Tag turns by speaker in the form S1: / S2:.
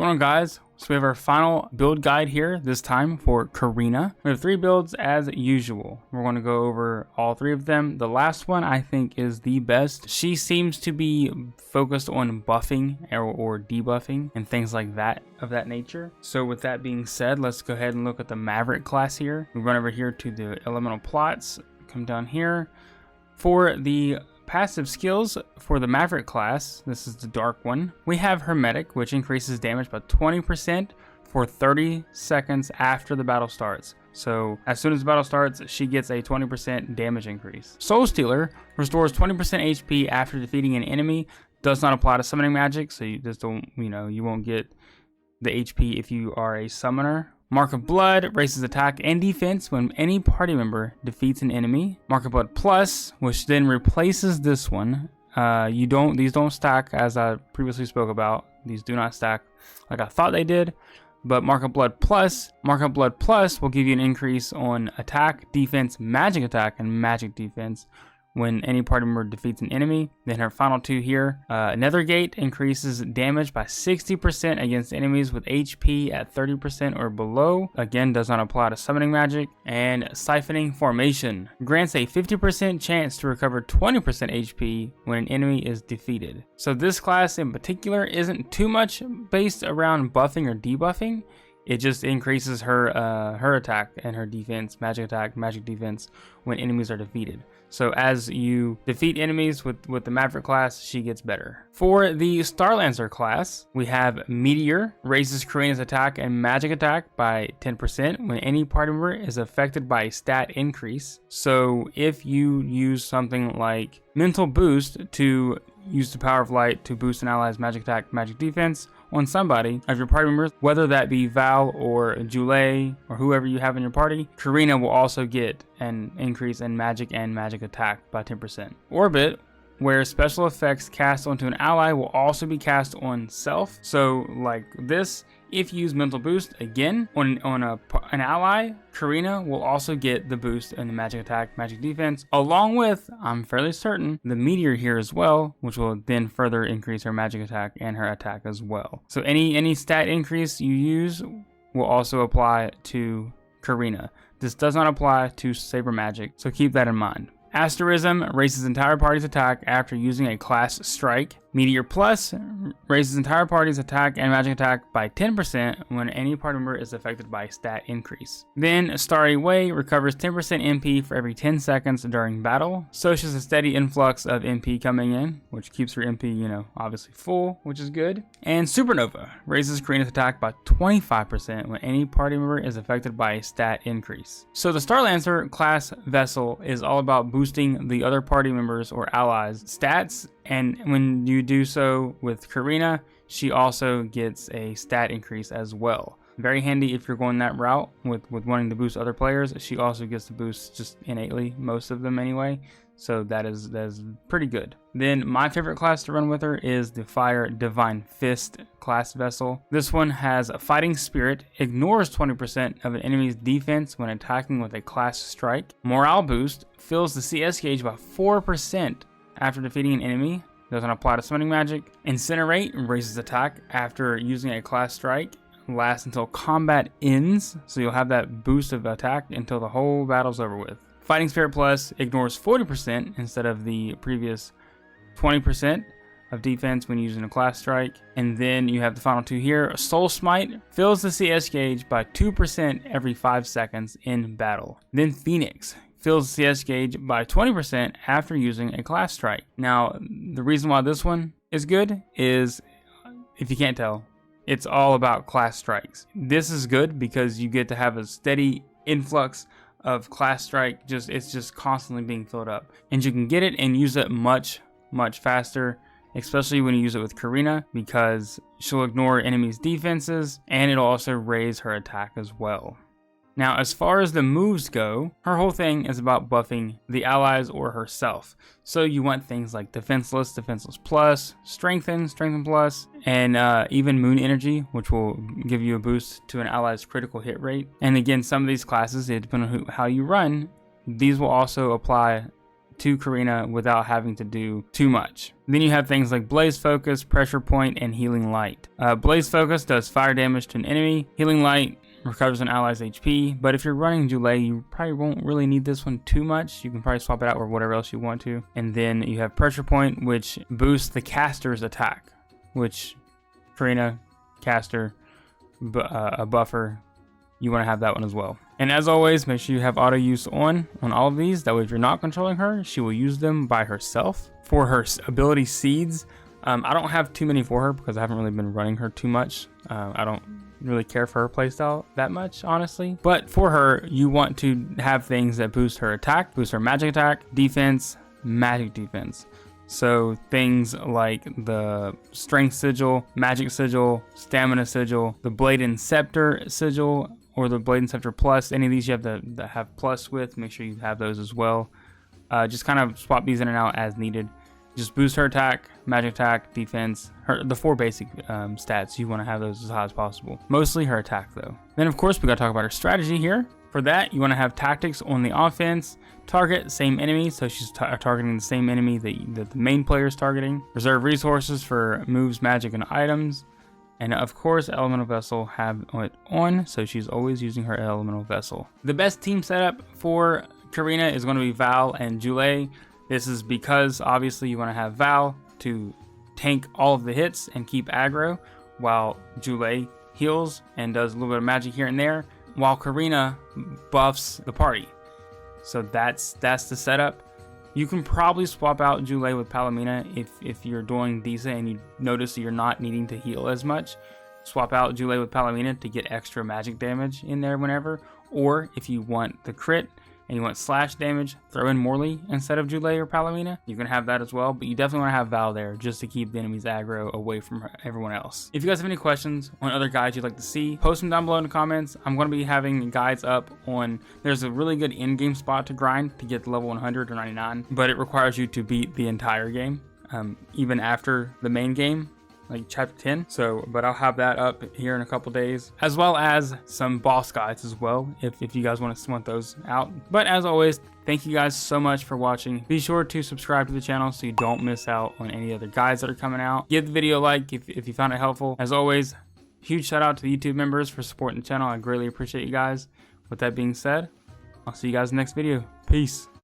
S1: going on, guys? So we have our final build guide here, this time for Careena. We have 3 builds as usual. We're going to go over all 3 of them. The last one I think is the best. She seems to be focused on buffing or debuffing and things like that of that nature. So with that being said, let's go ahead and look at the Maverick class here. We run over here to the elemental plots, come down here. For the passive skills for the Maverick class, this is the dark one, we have Hermetic, which increases damage by 20% for 30 seconds after the battle starts. So as soon as the battle starts, she gets a 20% damage increase. Soul Stealer restores 20% HP after defeating an enemy. Does not apply to summoning magic, so you just don't, you won't get the HP if you are a summoner. Mark of Blood raises attack and defense when any party member defeats an enemy. Mark of Blood Plus, which then replaces this one. These don't stack, as I previously spoke about. These do not stack like I thought they did. But Mark of Blood Plus will give you an increase on attack, defense, magic attack, and magic defense when any party member defeats an enemy. Then her final 2 here, Nethergate increases damage by 60% against enemies with HP at 30% or below. Again, does not apply to summoning magic. And Siphoning Formation grants a 50% chance to recover 20% HP when an enemy is defeated. So this class in particular isn't too much based around buffing or debuffing. It just increases her attack and her defense, magic attack, magic defense when enemies are defeated. So as you defeat enemies with the Maverick class, she gets better. For the Starlancer class, we have Meteor, raises Careena's attack and magic attack by 10% when any party member is affected by a stat increase. So if you use something like Mental Boost to use the power of light to boost an ally's magic attack, magic defense on somebody of your party members, whether that be Val or Jule or whoever you have in your party, Careena will also get an increase in magic and magic attack by 10%. Orbit, where special effects cast onto an ally will also be cast on self. So like this, if you use Mental Boost again on an ally, Careena will also get the boost in the magic attack, magic defense, along with, I'm fairly certain, the Meteor here as well, which will then further increase her magic attack and her attack as well. So any stat increase you use will also apply to Careena. This does not apply to Saber Magic, so keep that in mind. Asterism raises entire party's attack after using a class strike. Meteor Plus raises entire party's attack and magic attack by 10% when any party member is affected by a stat increase. Then Starry Way recovers 10% MP for every 10 seconds during battle. So she's a steady influx of MP coming in, which keeps her MP, obviously full, which is good. And Supernova raises Careena's attack by 25% when any party member is affected by a stat increase. So the Starlancer class vessel is all about boosting the other party members or allies' stats, and when you do so with Careena, she also gets a stat increase as well. Very handy if you're going that route with wanting to boost other players. She also gets the boost just innately, most of them anyway. So that is pretty good. Then my favorite class to run with her is the Fire Divine Fist class vessel. This one has a Fighting Spirit, ignores 20% of an enemy's defense when attacking with a class strike. Morale Boost fills the CS gauge by 4% after defeating an enemy. Doesn't apply to summoning magic. Incinerate raises attack after using a class strike. Lasts until combat ends, so you'll have that boost of attack until the whole battle's over with. Fighting Spirit Plus ignores 40% instead of the previous 20% of defense when using a class strike. And then you have the final 2 here. Soul Smite fills the CS gauge by 2% every 5 seconds in battle. Then Phoenix fills the CS gauge by 20% after using a class strike. Now, the reason why this one is good is, if you can't tell, it's all about class strikes. This is good because you get to have a steady influx of class strike. It's just constantly being filled up, and you can get it and use it much faster, especially when you use it with Careena, because she'll ignore enemies' defenses and it'll also raise her attack as well. Now, as far as the moves go, her whole thing is about buffing the allies or herself. So you want things like Defenseless, Defenseless Plus, Strengthen, Strengthen Plus, and even Moon Energy, which will give you a boost to an ally's critical hit rate. And again, some of these classes, depending on how you run, these will also apply to Careena without having to do too much. Then you have things like Blaze Focus, Pressure Point, and Healing Light. Blaze Focus does fire damage to an enemy. Healing Light recovers an ally's HP, but if you're running Jule, you probably won't really need this one too much. You can probably swap it out with whatever else you want to. And then you have Pressure Point, which boosts the caster's attack, which Careena, caster, a buffer, you want to have that one as well. And as always, make sure you have auto use on all of these. That way, if you're not controlling her, she will use them by herself. For her ability seeds, I don't have too many for her because I haven't really been running her too much. I don't really care for her playstyle that much, honestly. But for her, you want to have things that boost her attack, boost her magic attack, defense, magic defense. So things like the Strength Sigil, Magic Sigil, Stamina Sigil, the Blade and Scepter Sigil, or the Blade and Scepter Plus. Any of these you have to have plus with. Make sure you have those as well. Just kind of swap these in and out as needed. Just boost her attack, magic attack, defense, the 4 basic stats. You want to have those as high as possible. Mostly her attack though. Then of course we got to talk about her strategy here. For that, you want to have tactics on the offense. Target same enemy, so she's targeting the same enemy that the main player is targeting. Reserve resources for moves, magic, and items. And of course, Elemental Vessel have it on, so she's always using her Elemental Vessel. The best team setup for Careena is going to be Val and Jule. This is because obviously you want to have Val to tank all of the hits and keep aggro, while Jule heals and does a little bit of magic here and there, while Careena buffs the party. So that's the setup. You can probably swap out Jule with Palomina if you're doing decent and you notice that you're not needing to heal as much. Swap out Jule with Palomina to get extra magic damage in there whenever. Or if you want the crit and you want slash damage, throw in Morley instead of Jule or Palomina. You can have that as well, but you definitely want to have Val there just to keep the enemy's aggro away from everyone else. If you guys have any questions on other guides you'd like to see, post them down below in the comments. I'm going to be having guides up on, there's a really good in-game spot to grind to get to level 100 or 99, but it requires you to beat the entire game, even after the main game, like chapter 10. But I'll have that up here in a couple days, as well as some boss guides as well, if you guys want those out. But as always, thank you guys so much for watching. Be sure to subscribe to the channel so you don't miss out on any other guides that are coming out. Give the video a like if you found it helpful. As always, huge shout out to the YouTube members for supporting the channel. I greatly appreciate you guys. With that being said, I'll see you guys in the next video. Peace.